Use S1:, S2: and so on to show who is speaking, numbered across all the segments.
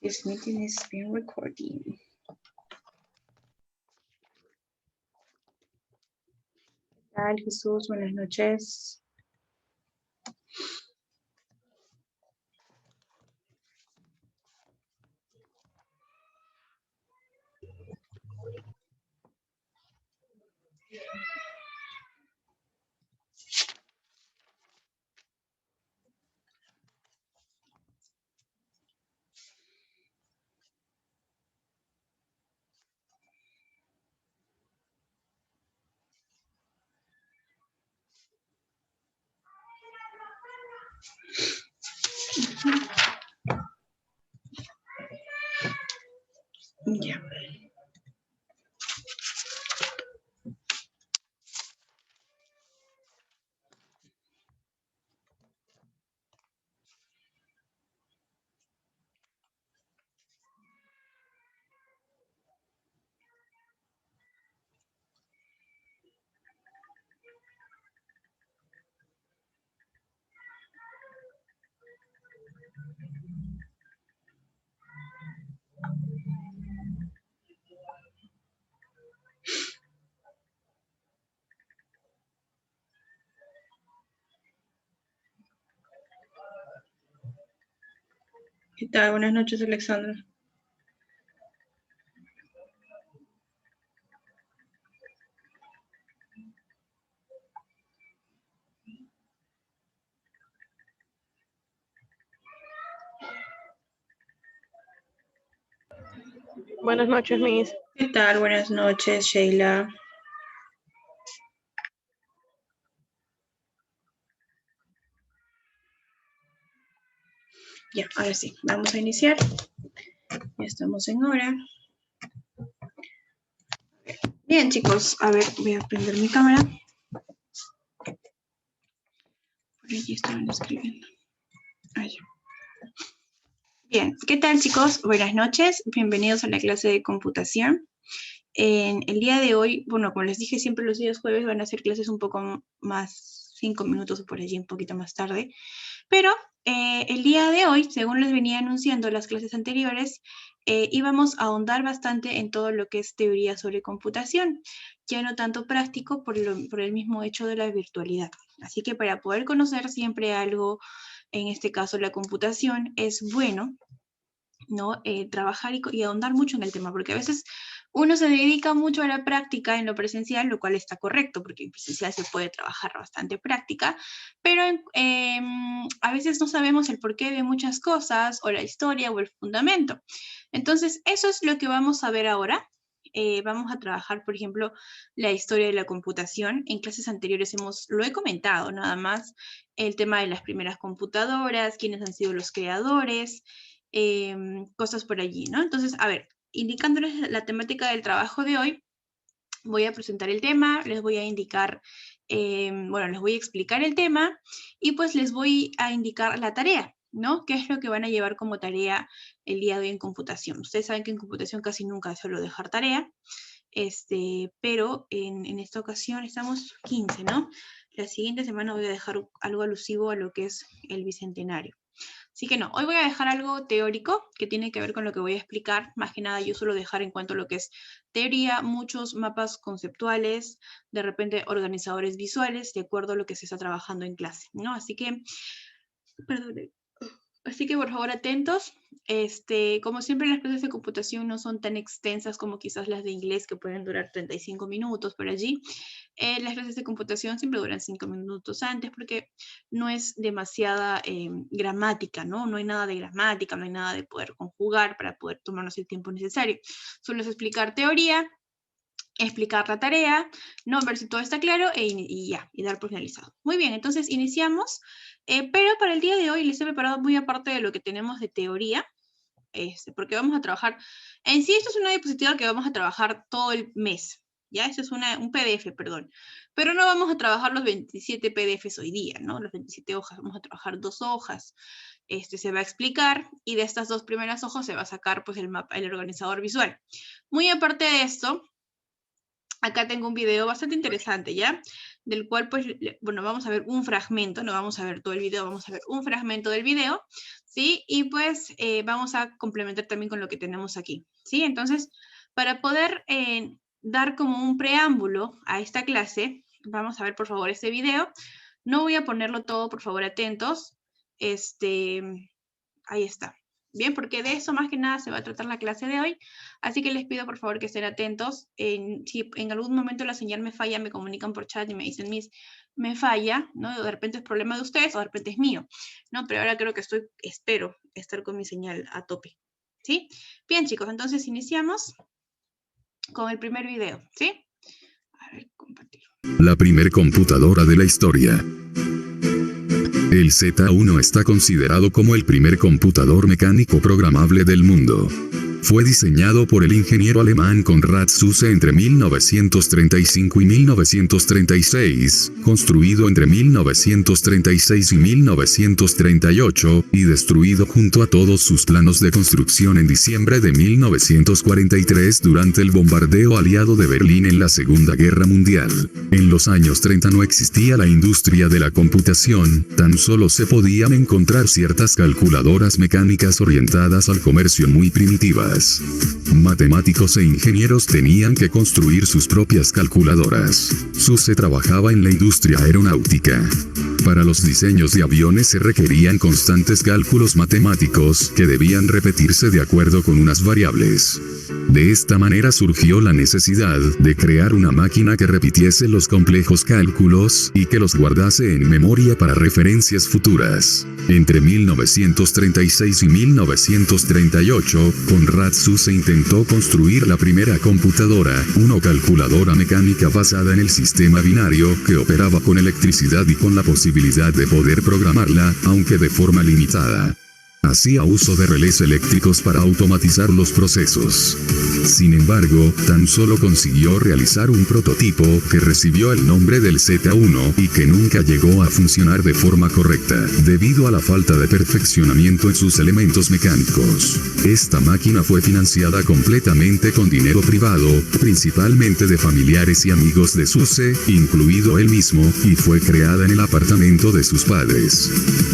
S1: This meeting is being recorded. ¿Qué tal, Jesús? Buenas noches. Ya. ¿Qué tal? Buenas noches, Alexandra.
S2: Buenas noches, Miss.
S1: ¿Qué tal? Buenas noches, Sheila. Ya, ahora sí, vamos a iniciar. Ya estamos en hora. Bien, chicos, a ver, voy a prender mi cámara. Por aquí estaban escribiendo. Allá. Bien, ¿qué tal, chicos? Buenas noches, bienvenidos a la clase de computación. En el día de hoy, bueno, como les dije, siempre los días jueves van a ser clases un poco más, 5 minutos o por allí, un poquito más tarde. Pero el día de hoy, según les venía anunciando las clases anteriores, íbamos a ahondar bastante en todo lo que es teoría sobre computación, ya no tanto práctico por el mismo hecho de la virtualidad. Así que para poder conocer siempre algo, en este caso la computación, es bueno, ¿no? Trabajar y ahondar mucho en el tema, porque a veces uno se dedica mucho a la práctica en lo presencial, lo cual está correcto, porque en presencial se puede trabajar bastante práctica, pero a veces no sabemos el porqué de muchas cosas, o la historia, o el fundamento. Entonces, eso es lo que vamos a ver ahora. Vamos a trabajar, por ejemplo, la historia de la computación. En clases anteriores lo he comentado nada más, el tema de las primeras computadoras, quiénes han sido los creadores, cosas por allí, ¿no? Entonces, a ver, indicándoles la temática del trabajo de hoy, voy a presentar el tema, les voy a indicar, bueno, les voy a explicar el tema y pues les voy a indicar la tarea, ¿no? ¿Qué es lo que van a llevar como tarea el día de hoy en computación? Ustedes saben que en computación casi nunca suelo dejar tarea, pero en esta ocasión estamos 15, ¿no? La siguiente semana voy a dejar algo alusivo a lo que es el Bicentenario. Así que no, hoy voy a dejar algo teórico que tiene que ver con lo que voy a explicar. Más que nada yo suelo dejar en cuanto a lo que es teoría, muchos mapas conceptuales, de repente organizadores visuales, de acuerdo a lo que se está trabajando en clase, ¿no? Así que, perdón. Así que por favor atentos. Como siempre las clases de computación no son tan extensas como quizás las de inglés que pueden durar 35 minutos por allí. Las clases de computación siempre duran 5 minutos antes porque no es demasiada gramática, ¿no? No hay nada de gramática, no hay nada de poder conjugar para poder tomarnos el tiempo necesario. Solo es explicar teoría, explicar la tarea, ¿no? Ver si todo está claro y ya, y dar por finalizado. Muy bien, entonces iniciamos, pero para el día de hoy les he preparado muy aparte de lo que tenemos de teoría, porque vamos a trabajar, en sí esto es una diapositiva que vamos a trabajar todo el mes, ¿ya? Esto es un PDF, perdón, pero no vamos a trabajar los 27 PDFs hoy día, ¿no? Los 27 hojas, vamos a trabajar 2 hojas, se va a explicar, y de estas 2 primeras hojas se va a sacar, pues, el mapa, el organizador visual. Muy aparte de esto, acá tengo un video bastante interesante, ¿ya? Del cual, pues, bueno, vamos a ver un fragmento, no vamos a ver todo el video, vamos a ver un fragmento del video, ¿sí? Y pues vamos a complementar también con lo que tenemos aquí, ¿sí? Entonces, para poder dar como un preámbulo a esta clase, vamos a ver, por favor, este video. No voy a ponerlo todo, por favor, atentos. Ahí está. Bien, porque de eso más que nada se va a tratar la clase de hoy. Así que les pido por favor que estén atentos. Si en algún momento la señal me falla, me comunican por chat y me dicen, Miss, me falla, ¿no? De repente es problema de ustedes o de repente es mío, ¿no? Pero ahora creo que espero estar con mi señal a tope, ¿sí? Bien, chicos, entonces iniciamos con el primer video, ¿sí? A ver, compartir.
S3: La primer computadora de la historia. El Z1 está considerado como el primer computador mecánico programable del mundo. Fue diseñado por el ingeniero alemán Konrad Zuse entre 1935 y 1936, construido entre 1936 y 1938, y destruido junto a todos sus planos de construcción en diciembre de 1943 durante el bombardeo aliado de Berlín en la Segunda Guerra Mundial. En los años 30 no existía la industria de la computación, tan solo se podían encontrar ciertas calculadoras mecánicas orientadas al comercio muy primitivas. Matemáticos e ingenieros tenían que construir sus propias calculadoras. Zuse trabajaba en la industria aeronáutica. Para los diseños de aviones se requerían constantes cálculos matemáticos que debían repetirse de acuerdo con unas variables. De esta manera surgió la necesidad de crear una máquina que repitiese los complejos cálculos y que los guardase en memoria para referencias futuras. Entre 1936 y 1938, Konrad Zuse intentó construir la primera computadora, una calculadora mecánica basada en el sistema binario que operaba con electricidad y con la posibilidad de poder programarla, aunque de forma limitada. Hacía uso de relés eléctricos para automatizar los procesos. Sin embargo, tan solo consiguió realizar un prototipo que recibió el nombre del Z1 y que nunca llegó a funcionar de forma correcta, debido a la falta de perfeccionamiento en sus elementos mecánicos. Esta máquina fue financiada completamente con dinero privado, principalmente de familiares y amigos de Zuse, incluido él mismo, y fue creada en el apartamento de sus padres.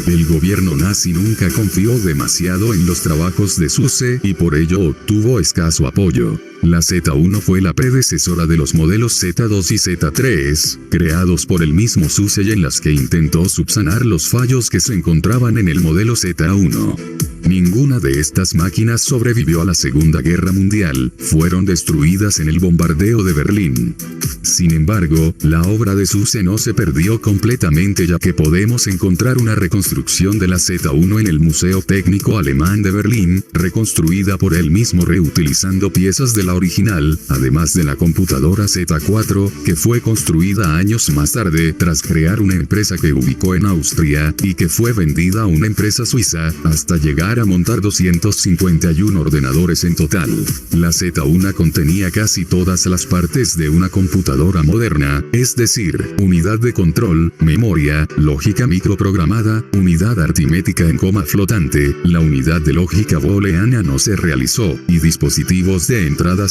S3: El gobierno nazi nunca confió demasiado en los trabajos de Zuse y por ello obtuvo escaso apoyo. La Z1 fue la predecesora de los modelos Z2 y Z3, creados por el mismo Zuse y en las que intentó subsanar los fallos que se encontraban en el modelo Z1. Ninguna de estas máquinas sobrevivió a la Segunda Guerra Mundial, fueron destruidas en el bombardeo de Berlín. Sin embargo, la obra de Zuse no se perdió completamente ya que podemos encontrar una reconstrucción de la Z1 en el Museo Técnico Alemán de Berlín, reconstruida por él mismo reutilizando piezas de la original, además de la computadora Z4, que fue construida años más tarde tras crear una empresa que ubicó en Austria y que fue vendida a una empresa suiza, hasta llegar a montar 251 ordenadores en total. La Z1 contenía casi todas las partes de una computadora moderna, es decir, unidad de control, memoria, lógica microprogramada, unidad aritmética en coma flotante, la unidad de lógica booleana no se realizó, y dispositivos de entrada-salida.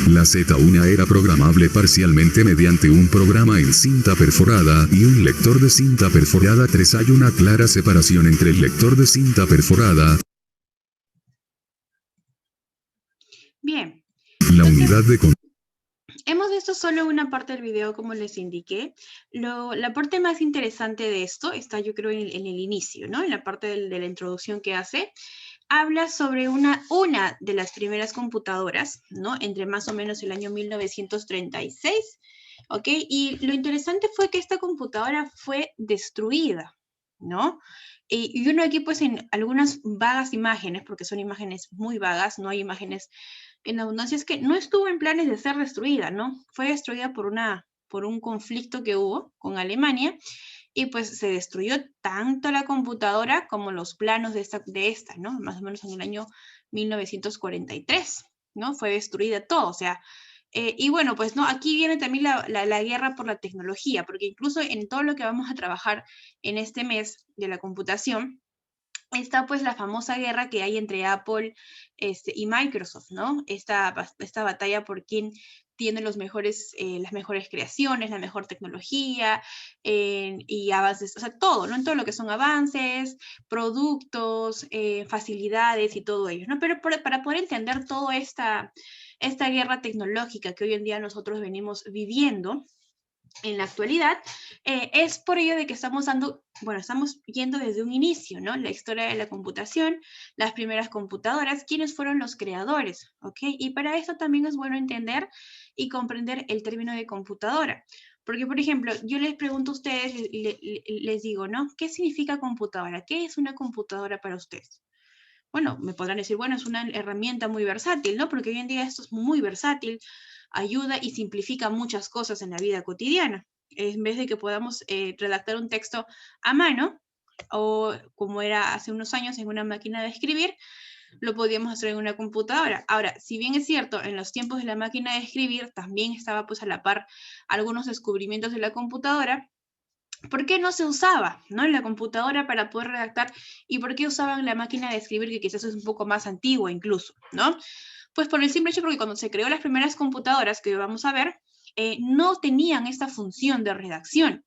S3: La Z1 era programable parcialmente mediante un programa en cinta perforada y un lector de cinta perforada 3. Hay una clara separación entre el lector de cinta perforada.
S1: Bien.
S3: La unidad de control.
S1: Hemos visto solo una parte del video, como les indiqué. La parte más interesante de esto está, yo creo, en el inicio, ¿no? En la parte de la introducción que hace. Habla sobre una de las primeras computadoras, ¿no? Entre más o menos el año 1936, ¿ok? Y lo interesante fue que esta computadora fue destruida, ¿no? Y uno aquí, pues, en algunas vagas imágenes, porque son imágenes muy vagas, no hay imágenes en abundancia, es que no estuvo en planes de ser destruida, ¿no? Fue destruida por un conflicto que hubo con Alemania, y pues se destruyó tanto la computadora como los planos de esta, ¿no? Más o menos en el año 1943, ¿no? Fue destruida todo, o sea, y bueno, pues, ¿no? Aquí viene también la guerra por la tecnología, porque incluso en todo lo que vamos a trabajar en este mes de la computación, está pues la famosa guerra que hay entre Apple y Microsoft, ¿no? Esta batalla por quién tiene las mejores creaciones, la mejor tecnología y avances, o sea, todo, ¿no? En todo lo que son avances, productos, facilidades y todo ello, ¿no? Pero para poder entender toda esta guerra tecnológica que hoy en día nosotros venimos viviendo, en la actualidad, es por ello de que estamos yendo desde un inicio, ¿no? La historia de la computación, las primeras computadoras, quiénes fueron los creadores, ¿ok? Y para esto también es bueno entender y comprender el término de computadora. Porque, por ejemplo, yo les pregunto a ustedes y les digo, ¿no? ¿Qué significa computadora? ¿Qué es una computadora para ustedes? Bueno, me podrán decir, bueno, es una herramienta muy versátil, ¿no? Porque hoy en día esto es muy versátil, ayuda y simplifica muchas cosas en la vida cotidiana. En vez de que podamos redactar un texto a mano, o como era hace unos años en una máquina de escribir, lo podíamos hacer en una computadora. Ahora, si bien es cierto, en los tiempos de la máquina de escribir también estaba pues a la par algunos descubrimientos de la computadora. ¿Por qué no se usaba, ¿no? En la computadora para poder redactar? ¿Y por qué usaban la máquina de escribir, que quizás es un poco más antigua incluso, ¿no? Pues por el simple hecho porque cuando se creó las primeras computadoras que vamos a ver, no tenían esta función de redacción.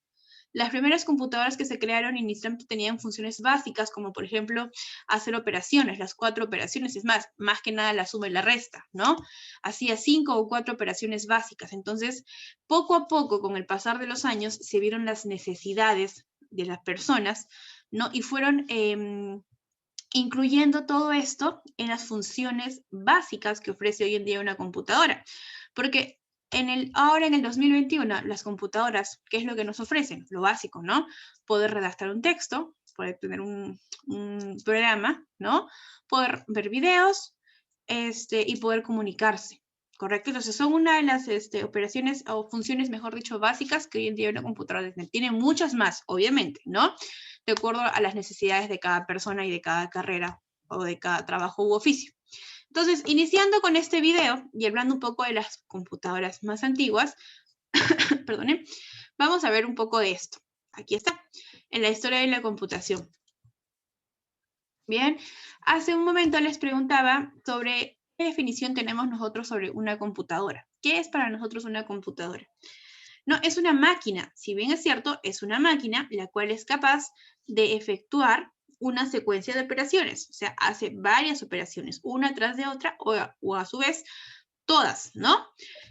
S1: Las primeras computadoras que se crearon inicialmente tenían funciones básicas, como por ejemplo hacer operaciones, las 4 operaciones, es más que nada la suma y la resta, ¿no? Hacía 5 o 4 operaciones básicas. Entonces, poco a poco, con el pasar de los años, se vieron las necesidades de las personas, ¿no? Y fueron incluyendo todo esto en las funciones básicas que ofrece hoy en día una computadora. Porque ahora en el 2021, las computadoras, ¿qué es lo que nos ofrecen? Lo básico, ¿no? Poder redactar un texto, poder tener un programa, ¿no? Poder ver videos y poder comunicarse, ¿correcto? Entonces son una de las operaciones o funciones, mejor dicho, básicas que hoy en día una computadora tiene muchas más, obviamente, ¿no? De acuerdo a las necesidades de cada persona y de cada carrera o de cada trabajo u oficio. Entonces, iniciando con este video y hablando un poco de las computadoras más antiguas, perdone, vamos a ver un poco de esto. Aquí está, en la historia de la computación. Bien, hace un momento les preguntaba sobre qué definición tenemos nosotros sobre una computadora. ¿Qué es para nosotros una computadora? No, es una máquina, si bien es cierto, es una máquina la cual es capaz de efectuar una secuencia de operaciones, o sea, hace varias operaciones, una tras de otra, o a su vez, todas, ¿no?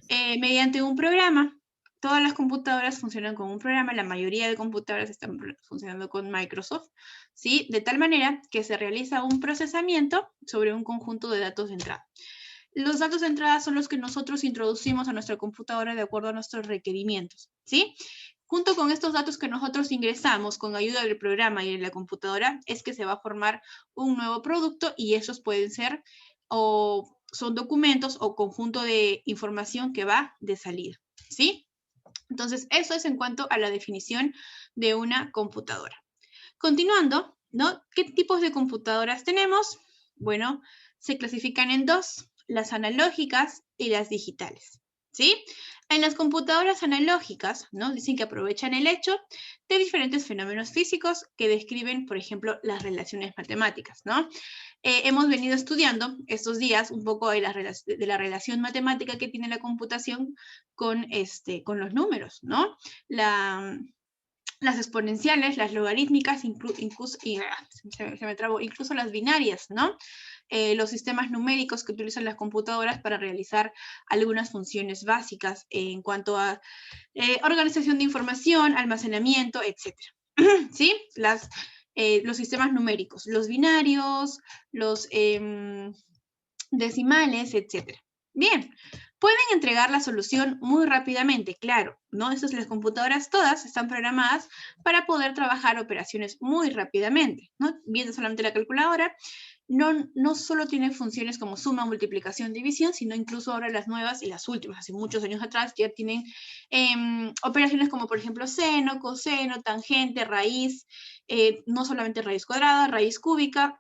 S1: Mediante un programa. Todas las computadoras funcionan con un programa, la mayoría de computadoras están funcionando con Microsoft, ¿sí? De tal manera que se realiza un procesamiento sobre un conjunto de datos de entrada. Los datos de entrada son los que nosotros introducimos a nuestra computadora de acuerdo a nuestros requerimientos, ¿sí? Junto con estos datos que nosotros ingresamos con ayuda del programa y de la computadora, es que se va a formar un nuevo producto y esos pueden ser o son documentos o conjunto de información que va de salida, ¿sí? Entonces, eso es en cuanto a la definición de una computadora. Continuando, ¿no? ¿Qué tipos de computadoras tenemos? Bueno, se clasifican en dos, las analógicas y las digitales, ¿sí? En las computadoras analógicas, ¿no? Dicen que aprovechan el hecho de diferentes fenómenos físicos que describen, por ejemplo, las relaciones matemáticas, ¿no? Hemos venido estudiando estos días un poco de la relación matemática que tiene la computación con los números, ¿no? Las exponenciales, las logarítmicas, incluso las binarias, ¿no? Los sistemas numéricos que utilizan las computadoras para realizar algunas funciones básicas en cuanto a organización de información, almacenamiento, etc. ¿Sí? Los sistemas numéricos, los binarios, los decimales, etc. Bien, pueden entregar la solución muy rápidamente, claro, ¿no? Las computadoras todas están programadas para poder trabajar operaciones muy rápidamente, ¿no? Viendo solamente la calculadora, no solo tiene funciones como suma, multiplicación, división, sino incluso ahora las nuevas y las últimas, hace muchos años atrás, ya tienen operaciones como, por ejemplo, seno, coseno, tangente, raíz, no solamente raíz cuadrada, raíz cúbica,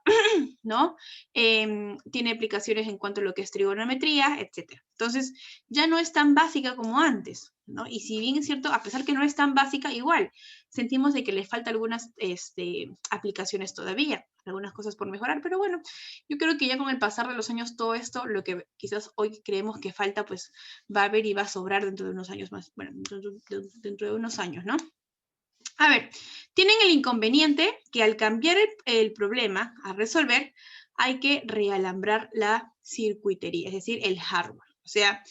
S1: ¿no? Tiene aplicaciones en cuanto a lo que es trigonometría, etc. Entonces, ya no es tan básica como antes, ¿no? Y si bien es cierto, a pesar que no es tan básica, igual sentimos de que le falta algunas aplicaciones todavía, algunas cosas por mejorar, pero bueno, yo creo que ya con el pasar de los años todo esto, lo que quizás hoy creemos que falta, pues va a haber y va a sobrar dentro de unos años más, bueno, dentro de unos años, ¿no? A ver, tienen el inconveniente que al cambiar el problema a resolver, hay que realambrar la circuitería, es decir, el hardware. O sea,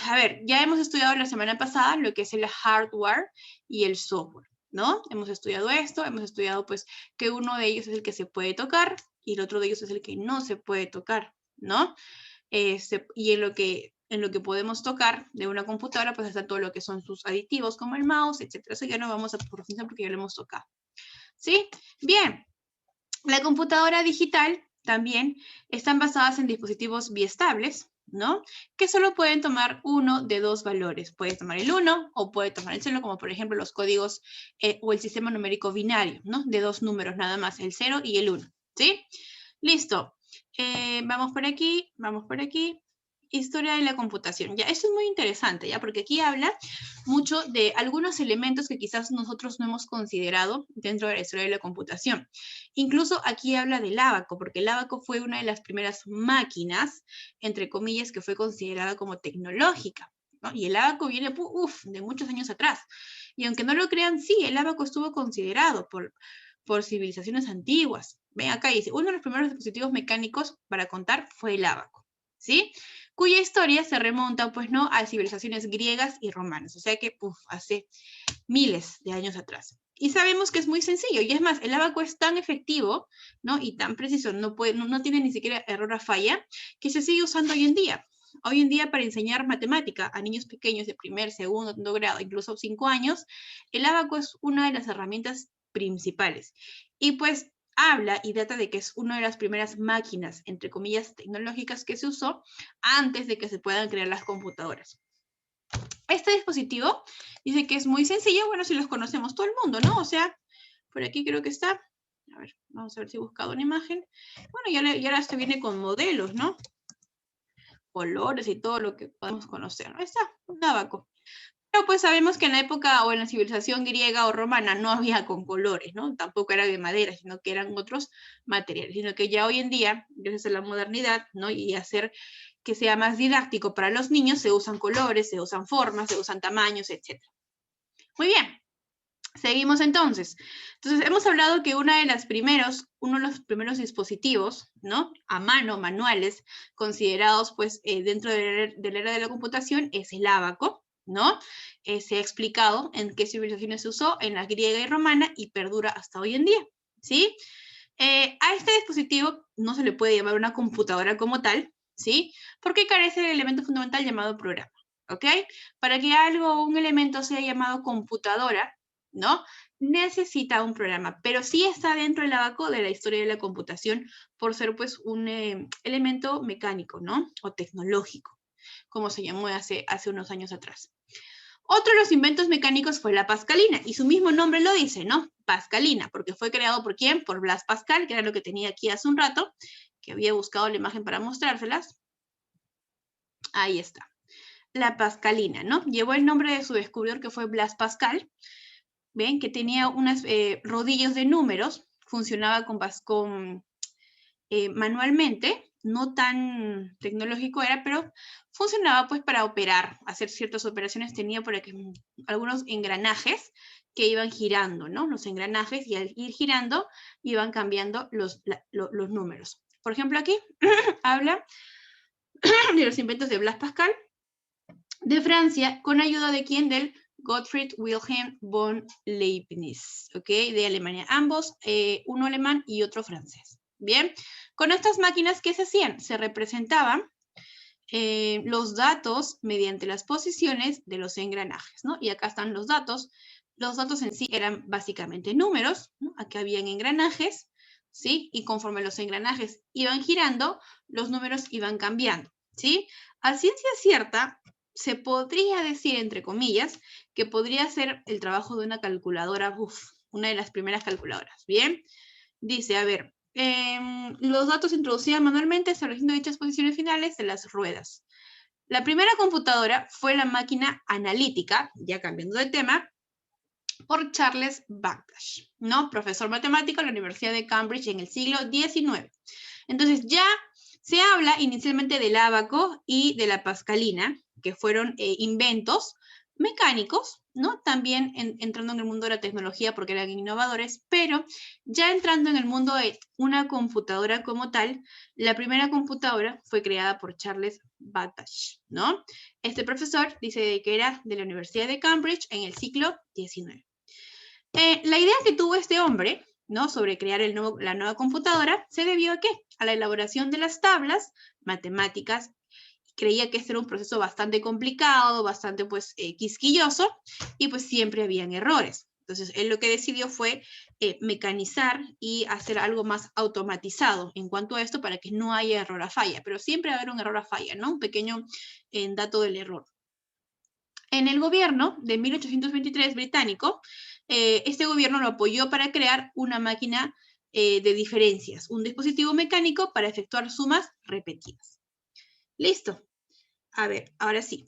S1: a ver, ya hemos estudiado la semana pasada lo que es el hardware y el software, ¿no? Hemos estudiado esto, hemos estudiado pues que uno de ellos es el que se puede tocar y el otro de ellos es el que no se puede tocar, ¿no? Y en lo que podemos tocar de una computadora, pues está todo lo que son sus aditivos, como el mouse, etcétera. Eso ya no vamos a profundizar porque ya lo hemos tocado. ¿Sí? Bien. La computadora digital también están basadas en dispositivos biestables, ¿no? Que solo pueden tomar uno de dos valores. Puede tomar el 1 o puede tomar el 0, como por ejemplo los códigos o el sistema numérico binario, ¿no? De dos números nada más, el 0 y el 1, ¿sí? Listo. Vamos por aquí, vamos por aquí. Historia de la computación. Ya, esto es muy interesante, ¿ya? Porque aquí habla mucho de algunos elementos que quizás nosotros no hemos considerado dentro de la historia de la computación. Incluso aquí habla del ábaco, porque el ábaco fue una de las primeras máquinas, entre comillas, que fue considerada como tecnológica, ¿no? Y el ábaco viene, de muchos años atrás. Y aunque no lo crean, sí, el ábaco estuvo considerado por civilizaciones antiguas. Ven acá, dice, uno de los primeros dispositivos mecánicos para contar fue el ábaco, ¿sí? Cuya historia se remonta, pues, ¿no?, a civilizaciones griegas y romanas, o sea que, hace miles de años atrás. Y sabemos que es muy sencillo, y es más, el ábaco es tan efectivo, ¿no?, y tan preciso, no tiene ni siquiera error a falla, que se sigue usando hoy en día. Hoy en día, para enseñar matemática a niños pequeños de primer, segundo grado, incluso 5 años, el ábaco es una de las herramientas principales. Y pues habla y data de que es una de las primeras máquinas, entre comillas, tecnológicas que se usó antes de que se puedan crear las computadoras. Este dispositivo dice que es muy sencillo, bueno, si los conocemos todo el mundo, ¿no? O sea, por aquí creo que está. A ver, vamos a ver si he buscado una imagen. Bueno, y ahora esto viene con modelos, ¿no? Colores y todo lo que podemos conocer, ¿no? Ahí está, un ábaco. Pero pues sabemos que en la época o en la civilización griega o romana no había con colores, ¿no? Tampoco era de madera, sino que eran otros materiales, sino que ya hoy en día, gracias a la modernidad, ¿no?, y hacer que sea más didáctico para los niños, se usan colores, se usan formas, se usan tamaños, etc. Muy bien, seguimos entonces. Entonces, hemos hablado que uno de los primeros dispositivos, ¿no?, a mano, manuales, considerados pues dentro de la era de la computación, es el ábaco, ¿no? Se ha explicado en qué civilizaciones se usó, en la griega y romana, y perdura hasta hoy en día, ¿sí? A este dispositivo no se le puede llamar una computadora como tal, ¿sí? Porque carece del elemento fundamental llamado programa, ¿ok? Para que un elemento sea llamado computadora, ¿no?, necesita un programa, pero sí está dentro del ábaco de la historia de la computación por ser pues un elemento mecánico, ¿no?, o tecnológico, como se llamó hace unos años atrás. Otro de los inventos mecánicos fue la pascalina, y su mismo nombre lo dice, ¿no? Pascalina, porque fue creado ¿por quién? Por Blas Pascal, que era lo que tenía aquí hace un rato, que había buscado la imagen para mostrárselas. Ahí está. La pascalina, ¿no? Llevó el nombre de su descubridor, que fue Blas Pascal. ¿Ven? Que tenía unos rodillos de números, funcionaba manualmente, no tan tecnológico era, pero funcionaba pues para operar, hacer ciertas operaciones, tenía por aquí algunos engranajes que iban girando, ¿no? Los engranajes, y al ir girando iban cambiando los números. Por ejemplo, aquí habla de los inventos de Blas Pascal, de Francia, con ayuda de quién, del Gottfried Wilhelm von Leibniz, ¿ok? De Alemania, ambos, uno alemán y otro francés. Bien, con estas máquinas, ¿qué se hacían? Se representaban los datos mediante las posiciones de los engranajes, ¿no? Y acá están los datos. Los datos en sí eran básicamente números, ¿no? Aquí habían engranajes, ¿sí? Y conforme los engranajes iban girando, los números iban cambiando, ¿sí? A ciencia cierta, se podría decir, entre comillas, que podría ser el trabajo de una calculadora, una de las primeras calculadoras, ¿bien? Dice, a ver, los datos se introducían manualmente estableciendo dichas posiciones finales de las ruedas. La primera computadora fue la máquina analítica, ya cambiando de tema, por Charles Babbage, ¿no? Profesor matemático en la Universidad de Cambridge en el siglo XIX. Entonces ya se habla inicialmente del ábaco y de la pascalina, que fueron inventos mecánicos, ¿no? También entrando en el mundo de la tecnología porque eran innovadores, pero ya entrando en el mundo de una computadora como tal, la primera computadora fue creada por Charles Babbage, ¿no? Este profesor dice que era de la Universidad de Cambridge en el siglo XIX. La idea que tuvo este hombre, ¿no? Sobre crear la nueva computadora, se debió a ¿qué? A la elaboración de las tablas matemáticas. Creía que este era un proceso bastante complicado, bastante pues quisquilloso, y pues siempre habían errores. Entonces, él lo que decidió fue mecanizar y hacer algo más automatizado en cuanto a esto para que no haya error a falla, pero siempre va a haber un error a falla, ¿no? Un pequeño dato del error. En el gobierno de 1823 británico, este gobierno lo apoyó para crear una máquina de diferencias, un dispositivo mecánico para efectuar sumas repetidas. Listo. A ver, ahora sí.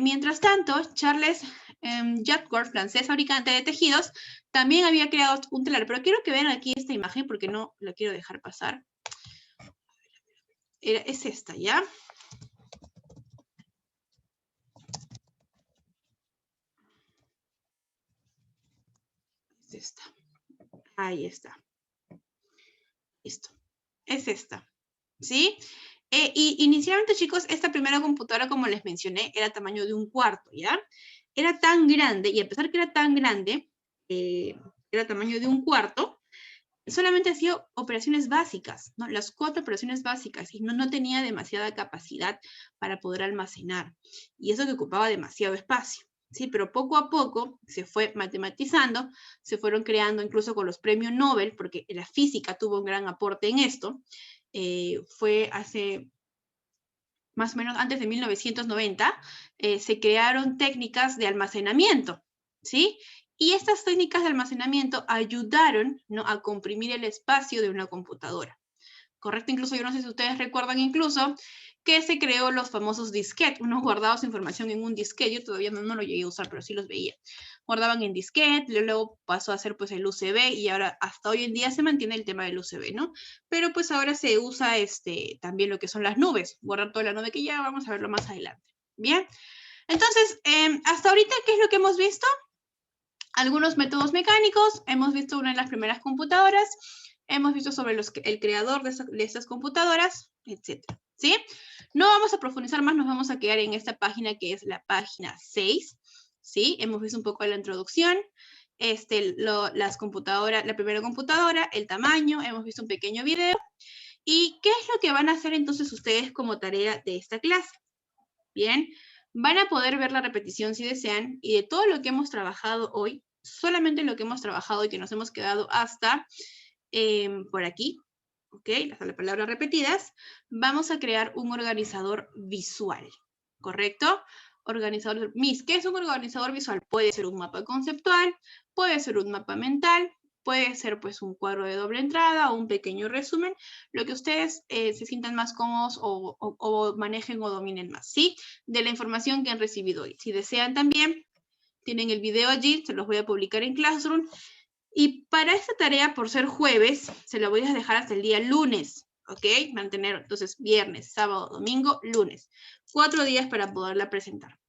S1: Mientras tanto, Charles Jacquard, francés fabricante de tejidos, también había creado un telar, pero quiero que vean aquí esta imagen porque no la quiero dejar pasar. Es esta, ¿ya? Es esta. Ahí está. Listo. Es esta. ¿Sí? Y inicialmente, chicos, esta primera computadora, como les mencioné, era tamaño de un cuarto, ¿ya? Era tan grande, y a pesar que era tan grande, era tamaño de un cuarto, solamente hacía operaciones básicas, ¿no? Las 4 operaciones básicas, y no tenía demasiada capacidad para poder almacenar. Y eso que ocupaba demasiado espacio. Sí, pero poco a poco se fue matematizando, se fueron creando incluso con los premios Nobel, porque la física tuvo un gran aporte en esto. Fue hace más o menos antes de 1990, se crearon técnicas de almacenamiento, ¿sí? Y estas técnicas de almacenamiento ayudaron, ¿no?, a comprimir el espacio de una computadora. ¿Correcto? Incluso yo no sé si ustedes recuerdan incluso que se creó los famosos disquetes. Uno guardaba su información en un disquete. Yo todavía no lo llegué a usar, pero sí los veía. Guardaban en disquete, luego pasó a ser pues el USB y ahora hasta hoy en día se mantiene el tema del USB, ¿no? Pero pues ahora se usa también lo que son las nubes. Guardar toda la nube, que ya vamos a verlo más adelante. Bien. Entonces, hasta ahorita, ¿qué es lo que hemos visto? Algunos métodos mecánicos. Hemos visto una de las primeras computadoras. Hemos visto sobre el creador de estas computadoras, etc. ¿Sí? No vamos a profundizar más, nos vamos a quedar en esta página que es la página 6. ¿Sí? Hemos visto un poco de la introducción, las computadoras, la primera computadora, el tamaño, hemos visto un pequeño video. ¿Y qué es lo que van a hacer entonces ustedes como tarea de esta clase? Bien, van a poder ver la repetición si desean, y de todo lo que hemos trabajado hoy, solamente lo que hemos trabajado y que nos hemos quedado hasta por aquí, ¿ok? Las palabras repetidas, vamos a crear un organizador visual, ¿correcto? Organizador, ¿qué es un organizador visual? Puede ser un mapa conceptual, puede ser un mapa mental, puede ser pues un cuadro de doble entrada o un pequeño resumen, lo que ustedes se sientan más cómodos o manejen o dominen más, ¿sí? De la información que han recibido hoy. Si desean también, tienen el video allí, se los voy a publicar en Classroom. Y para esta tarea, por ser jueves, se la voy a dejar hasta el día lunes, ¿ok? Mantener, entonces, viernes, sábado, domingo, lunes. 4 días para poderla presentar,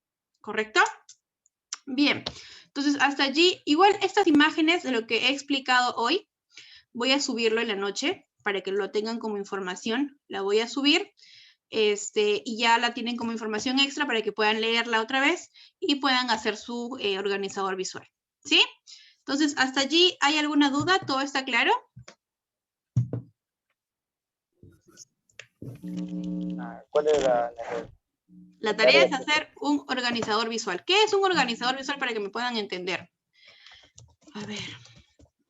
S1: ¿correcto? Bien, entonces hasta allí, igual estas imágenes de lo que he explicado hoy, voy a subirlo en la noche para que lo tengan como información, la voy a subir, y ya la tienen como información extra para que puedan leerla otra vez y puedan hacer su organizador visual, ¿sí? Entonces, hasta allí, ¿hay alguna duda? ¿Todo está claro?
S4: ¿Cuál es
S1: La tarea es hacer un organizador visual. ¿Qué es un organizador visual para que me puedan entender? A ver,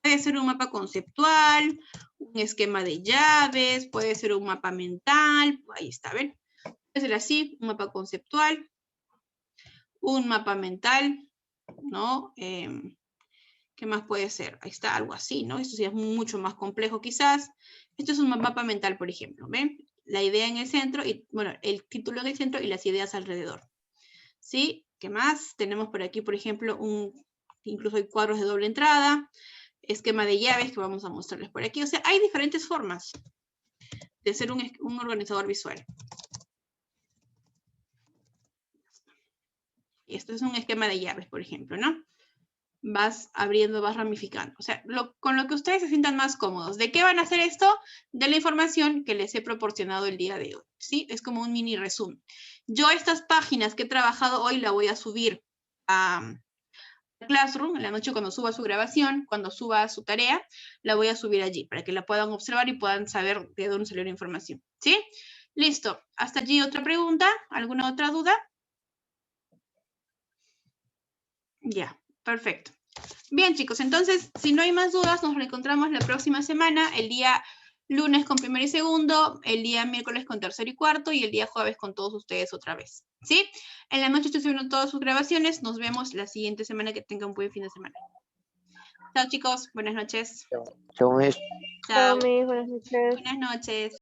S1: puede ser un mapa conceptual, un esquema de llaves, puede ser un mapa mental, ahí está, ¿ven? Puede ser así, un mapa conceptual, un mapa mental, ¿no? ¿Qué más puede ser? Ahí está, algo así, ¿no? Esto sí es mucho más complejo quizás. Esto es un mapa mental, por ejemplo, ¿ven? la idea en el centro, y bueno, el título en el centro y las ideas alrededor. ¿Sí? ¿Qué más? Tenemos por aquí, por ejemplo, incluso hay cuadros de doble entrada, esquema de llaves que vamos a mostrarles por aquí. O sea, hay diferentes formas de ser un organizador visual. Y esto es un esquema de llaves, por ejemplo, ¿no? Vas abriendo, vas ramificando. O sea, con lo que ustedes se sientan más cómodos. ¿De qué van a hacer esto? De la información que les he proporcionado el día de hoy, ¿sí? Es como un mini resumen. Yo estas páginas que he trabajado hoy la voy a subir a Classroom en la noche cuando suba su grabación, cuando suba su tarea, la voy a subir allí para que la puedan observar y puedan saber de dónde salió la información, ¿sí? Listo. Hasta allí otra pregunta. ¿Alguna otra duda? Ya, perfecto. Bien, chicos, entonces, si no hay más dudas, nos reencontramos la próxima semana, el día lunes con primero y segundo, el día miércoles con tercero y cuarto, y el día jueves con todos ustedes otra vez, ¿sí? En la noche estoy subiendo todas sus grabaciones. Nos vemos la siguiente semana. Que tengan un buen fin de semana. Chao, chicos. Buenas noches.
S4: Chao, Miss.
S1: Chao.
S2: Chao, Miss. Buenas noches.
S1: Buenas noches.